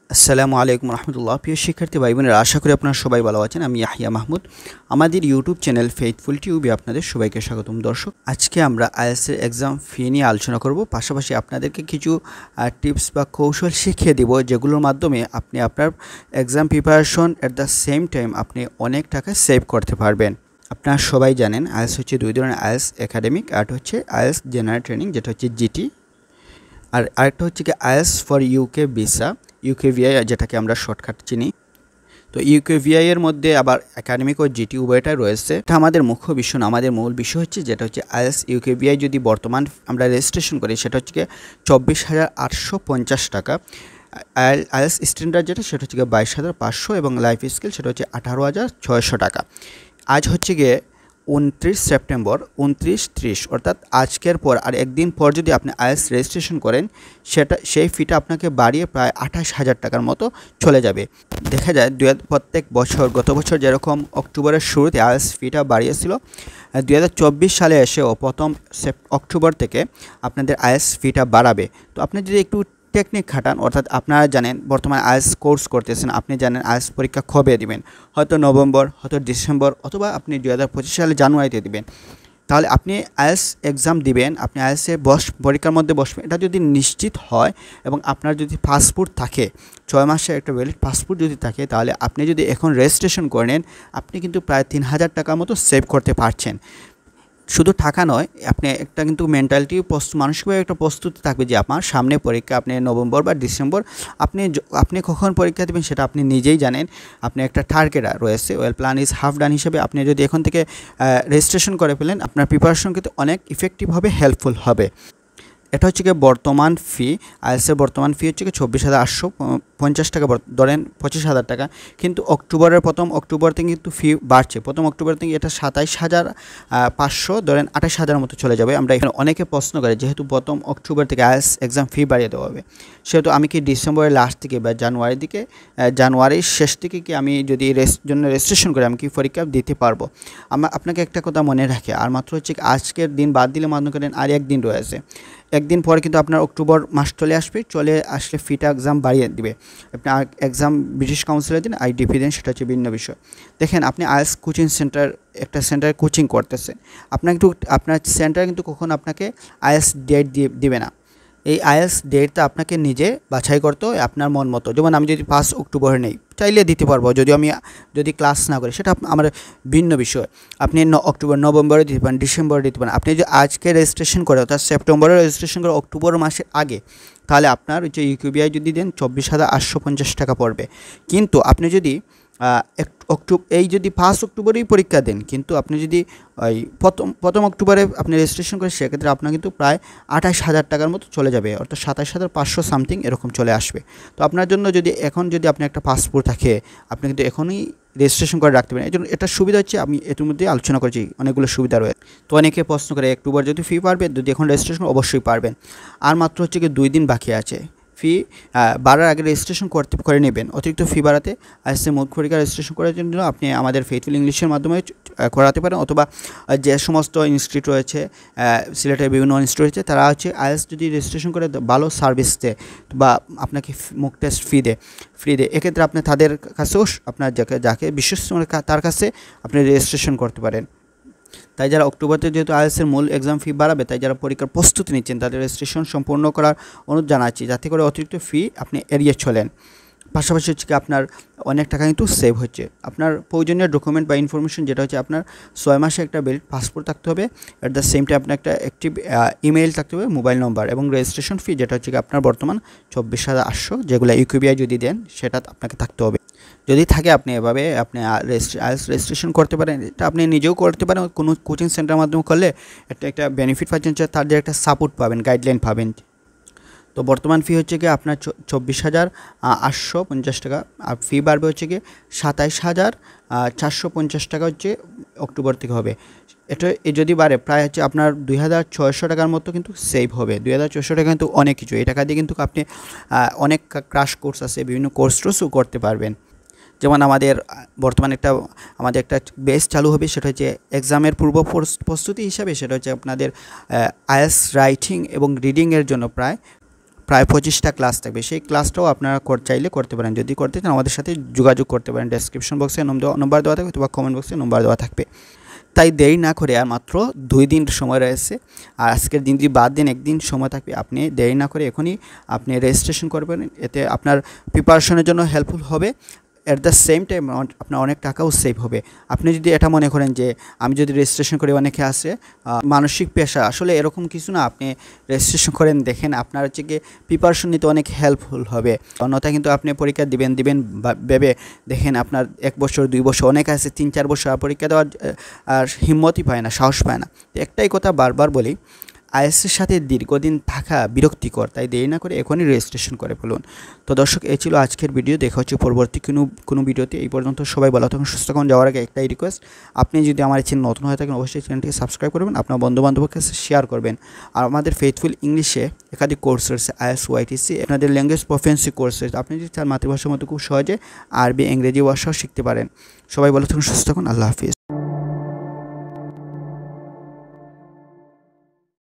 আসসালামু আলাইকুম রহমতুল্লাহ। প্রিয় শিক্ষার্থী ভাই বোনেরা, আশা করি আপনারা সবাই ভালো আছেন। আমি ইয়াহিয়া মাহমুদ। আমাদের ইউটিউব চ্যানেল ফেইথফুল টিউবে আপনাদের সবাইকে স্বাগতম। দর্শক, আজকে আমরা আইএলটিএস এক্সাম ফি নিয়ে আলোচনা করব। পাশাপাশি আপনাদেরকে কিছু টিপস বা কৌশল শিখিয়ে দিব, যেগুলোর মাধ্যমে আপনি আপনার exam preparation at the same time আপনি অনেক টাকা সেভ করতে পারবেন। আপনারা সবাই জানেন আইএলটিএস হচ্ছে দুই ধরনের, আইএলটিএস একাডেমিক আর হচ্ছে আইএলটিএস জেনারেল ট্রেনিং, যেটা হচ্ছে জিটি, আর আরেকটা হচ্ছে কি IELTS for UK visa, UKVI যেটাকে আমরা শর্টকাট চিনি। তো ইউকেভিআই এর মধ্যে আবার একাডেমিক ও জিটি উভয়টাই রয়েছে। এটা আমাদের মুখ্য বিষয় না, আমাদের মূল বিষয় হচ্ছে যেটা হচ্ছে আইএলটিএস ইউকেভিআই যদি বর্তমান আমরা রেজিস্ট্রেশন করি সেটা হচ্ছে 24,850 টাকা। আইএলটিএস স্ট্যান্ডার্ড যেটা সেটা হচ্ছে 22,500 এবং লাইফ স্কিল সেটা হচ্ছে 18,600 টাকা। আজ হচ্ছে 29 সেপ্টেম্বর, 29-30 অর্থাৎ আজকের পর আর একদিন পর যদি আপনি আইএলটিএস রেজিস্ট্রেশন করেন সেই ফিটা আপনাকে বাড়িয়ে প্রায় 28,000 টাকার মতো চলে যাবে। দেখা যায় প্রত্যেক বছর, গত বছর যেরকম অক্টোবরের শুরুতে আইএলটিএস ফিটা বাড়িয়েছিল, 2024 সালে এসেও প্রথম অক্টোবর থেকে আপনাদের আইএলটিএস ফিটা বাড়াবে। তো আপনি যদি একটু টেকনিক খাটান, অর্থাৎ আপনারা জানেন বর্তমানে আইএলটিএস কোর্স করতেছেন, আপনি জানেন আইএলটিএস পরীক্ষা কবে দিবেন, হয়তো নভেম্বর, হয়তো ডিসেম্বর, অথবা আপনি 2025 সালে জানুয়ারিতে দিবেন। তাহলে আপনি আইএলটিএস এক্সাম দিবেন, আপনি আইএলটিএসে পরীক্ষার মধ্যে বসবেন, এটা যদি নিশ্চিত হয় এবং আপনার যদি পাসপোর্ট থাকে, 6 মাসের একটা ভ্যালিড পাসপোর্ট যদি থাকে, তাহলে আপনি যদি এখন রেজিস্ট্রেশন করে নেন, আপনি কিন্তু প্রায় 3,000 টাকার মতো সেভ করতে পারছেন। শুধু টাকা নয়, আপনি একটা কিন্তু মেন্টালিটি মানসিকভাবে একটা প্রস্তুতি থাকবে যে আমার সামনে পরীক্ষা, আপনি নভেম্বর বা ডিসেম্বর, আপনি কখন পরীক্ষা দেবেন সেটা আপনি নিজেই জানেন। আপনি একটা টার্গেট রয়েছে, ওয়েল প্ল্যান ইজ হাফ ডান হিসেবে আপনি যদি এখন থেকে রেজিস্ট্রেশন করে ফেলেন, আপনার প্রিপারেশন কিন্তু অনেক ইফেক্টিভ হবে, হেল্পফুল হবে। এটা হচ্ছে বর্তমান ফি, আইএলটিএসের বর্তমান ফি হচ্ছে 24,850 টাকা, ধরেন 25,000 টাকা। কিন্তু প্রথম অক্টোবর থেকে কিন্তু ফি বাড়ছে, প্রথম অক্টোবর থেকে এটা 27,500, ধরেন 28,000 মতো চলে যাবে। আমরা এখানে অনেকে প্রশ্ন করে, যেহেতু প্রথম অক্টোবর থেকে আইএলটিএস এক্সাম ফি বাড়িয়ে দেওয়া হবে, সেহেতু আমি কি ডিসেম্বরের লাস্ট দিকে বা জানুয়ারির শেষ দিকে কি আমি যদি জন্য রেজিস্ট্রেশন করে আমি কি পরীক্ষা দিতে পারবো? আপনাকে একটা কথা মনে রাখে, আর মাত্র হচ্ছে আজকের দিন বাদ দিলে মনে করেন আর একদিন রয়েছে, একদিন পরে কিন্তু আপনার অক্টোবর মাস চলে আসলে ফিটা এক্সাম বাড়িয়ে দিবে। আপনি এক্সাম ব্রিটিশ কাউন্সিলের দিন, আইডিপি দেন, সেটা হচ্ছে ভিন্ন বিষয়। দেখেন, আপনি আইএলটিএস কোচিং সেন্টার, একটা সেন্টারে কোচিং করতেছে, আপনার সেন্টার কিন্তু কখনো আপনাকে আইএলটিএস ডেট দিবে না। এই আইএলটিএস ডেটটা আপনাকে নিজে বাছাই করতে হয় আপনার মন মতো। যেমন আমি যদি 5 অক্টোবরে নেই, চাইলে দিতে পারবো, যদি ক্লাস না করি, সেটা আমার ভিন্ন বিষয়। আপনি নভেম্বরে দিতে পারেন, ডিসেম্বরে দিতে পারেন। আপনি যদি আজকে রেজিস্ট্রেশন করে, অর্থাৎ সেপ্টেম্বরে রেজিস্ট্রেশন করে অক্টোবর মাসের আগে, তাহলে আপনার যে ইউকেভিআই যদি দেন 24,850 টাকা পড়বে। কিন্তু আপনি যদি যদি 5 অক্টোবরেই পরীক্ষা দেন, কিন্তু আপনি যদি ওই প্রথম অক্টোবরে আপনি রেজিস্ট্রেশন করেন, সেক্ষেত্রে আপনার কিন্তু প্রায় 28,000 টাকার মতো চলে যাবে, অর্থাৎ 27,500 সামথিং এরকম চলে আসবে। তো আপনার জন্য যদি আপনি একটা পাসপোর্ট থাকে, আপনি কিন্তু এখনই রেজিস্ট্রেশন করে রাখতে পারেন। এই জন্য এটা সুবিধা হচ্ছে, আমি এর মধ্যে আলোচনা করেছি, অনেকগুলো সুবিধা রয়েছে। তো অনেকে প্রশ্ন করে, অক্টোবর যদি ফি পারবেন, যদি এখন রেজিস্ট্রেশন, অবশ্যই পারবেন। আর মাত্র হচ্ছে 2 দিন বাকি আছে। ফি বাড়ার আগে রেজিস্ট্রেশন করে নেবেন। অতিরিক্ত ফি বাড়াতে আইএলটিএস মূল পরীক্ষা রেজিস্ট্রেশন করার জন্য আপনি আমাদের ফেইথফুল ইংলিশের মাধ্যমে করাতে পারেন, অথবা যে সমস্ত ইনস্টিটিউট রয়েছে, সিলেটের বিভিন্ন ইনস্টিটিউট রয়েছে, তারা হচ্ছে আইএলটিএস যদি রেজিস্ট্রেশন করে ভালো সার্ভিস দেয় বা আপনাকে মুক টেস্ট ফ্রি দেয়, এক্ষেত্রে আপনি তাদের কাছেও আপনার যাকে বিশ্বস্ত তার কাছে আপনি রেজিস্ট্রেশন করতে পারেন। তাই যারা অক্টোবরতে যেহেতু আইএলটিএসের মূল এক্সাম ফি বাড়াবে, তাই যারা পরীক্ষার প্রস্তুতি নিচ্ছেন তাদের রেজিস্ট্রেশন সম্পূর্ণ করার অনুরোধ জানাচ্ছি, যাতে করে অতিরিক্ত ফি আপনি এড়িয়ে চলেন। পাশাপাশি হচ্ছে আপনার অনেক টাকা কিন্তু সেভ হচ্ছে। আপনার প্রয়োজনীয় ডকুমেন্ট বা ইনফরমেশন যেটা হচ্ছে, আপনার 6 মাসে একটা ভ্যালিড পাসপোর্ট থাকতে হবে, অ্যাট দ্য সেম টাইম আপনার একটা অ্যাক্টিভ ইমেইল থাকতে হবে, মোবাইল নম্বর, এবং রেজিস্ট্রেশন ফি যেটা হচ্ছে আপনার বর্তমান 24,800, যেগুলো ইউকেভিআই যদি দেন সেটা আপনাকে থাকতে হবে। যদি থাকে আপনি এভাবে আইএলটিএস রেজিস্ট্রেশন করতে পারেন। এটা আপনি নিজেও করতে পারেন, কোনো কোচিং সেন্টারের মাধ্যমে করলে একটা বেনিফিট পাচ্ছেন, তার যে একটা সাপোর্ট পাবেন, গাইডলাইন পাবেন। তো বর্তমান ফি হচ্ছে আপনার 24,850 টাকা, আর ফি বাড়বে হচ্ছে 27,450 টাকা হচ্ছে অক্টোবর থেকে হবে। এটা যদি বাড়ে প্রায় হচ্ছে আপনার 2,600 টাকার মতো কিন্তু সেভ হবে। 2,600 টাকা কিন্তু অনেক কিছু। এই টাকা দিয়ে কিন্তু আপনি অনেক ক্রাশ কোর্স আছে, বিভিন্ন কোর্সও করতে পারবেন। যেমন বর্তমানে আমাদের একটা বেস চালু হবে, সেটা হচ্ছে এক্সামের পূর্ব প্রস্তুতি হিসাবে, সেটা হচ্ছে আপনাদের আইএলটিএস রাইটিং এবং রিডিংয়ের জন্য প্রায় প্রায় 25টা ক্লাস থাকবে। সেই ক্লাসটাও আপনারা চাইলে করতে পারেন। যদি করতে চান আমাদের সাথে যোগাযোগ করতে পারেন। ডেসক্রিপশন বক্সে নম্বর দেওয়া থাকবে অথবা কমেন্ট বক্সে নম্বর দেওয়া থাকবে। তাই দেরি না করে আর মাত্র 2 দিন সময় রয়েছে। আর আজকের দিন যদি বাদ দিন, একদিন সময় থাকবে, আপনি দেরি না করে এখনই আপনি রেজিস্ট্রেশন করবেন। এতে আপনার প্রিপারেশনের জন্য হেল্পফুল হবে। অ্যাট দ্য সেম টাইম আপনার অনেক টাকাও সেভ হবে। আপনি যদি এটা মনে করেন যে আমি যদি রেজিস্ট্রেশন করি, অনেকে আসে মানসিক পেশা, আসলে এরকম কিছু না। আপনি রেজিস্ট্রেশন করেন, দেখেন আপনার হচ্ছে গিয়ে প্রিপারেশন নিতে অনেক হেল্পফুল হবে। অন্যথায় কিন্তু আপনি পরীক্ষা দিবেন ভেবে দেখেন আপনার 1 বছর 2 বছর, অনেক আছে 3-4 বছর পরীক্ষা দেওয়ার আর হিম্মতই পায় না, সাহস পায় না। একটাই কথা বারবার বলি, আইএসের সাথে দীর্ঘদিন থাকা বিরক্তিকর। তাই দেরি না করে এখনই রেজিস্ট্রেশন করে ফেলুন। তো দর্শক, এই ছিল আজকের ভিডিও। দেখা হচ্ছে পরবর্তী কোনো ভিডিওতে। এই পর্যন্ত সবাই ভালো থাকুন, সুস্থ থাকুন। যাওয়ার আগে একটাই রিকোয়েস্ট, আপনি যদি আমার চ্যানেল নতুন হয়ে থাকেন অবশ্যই চ্যানেলটিকে সাবস্ক্রাইব করবেন, আপনার বন্ধুবান্ধবের কাছে শেয়ার করবেন। আর আমাদের ফেথফুল ইংলিশে একাধিক কোর্স রয়েছে, IELTS YTC, আপনাদের ল্যাঙ্গুয়েজ প্রফিসিয়েন্সি কোর্স রয়েছে। আপনি যদি চান মাতৃভাষার মতো খুব সহজে আরবি ইংরেজি ভাষাও শিখতে পারেন। সবাই ভালো থাকুন, সুস্থ থাকুন। আল্লাহ হাফিজ।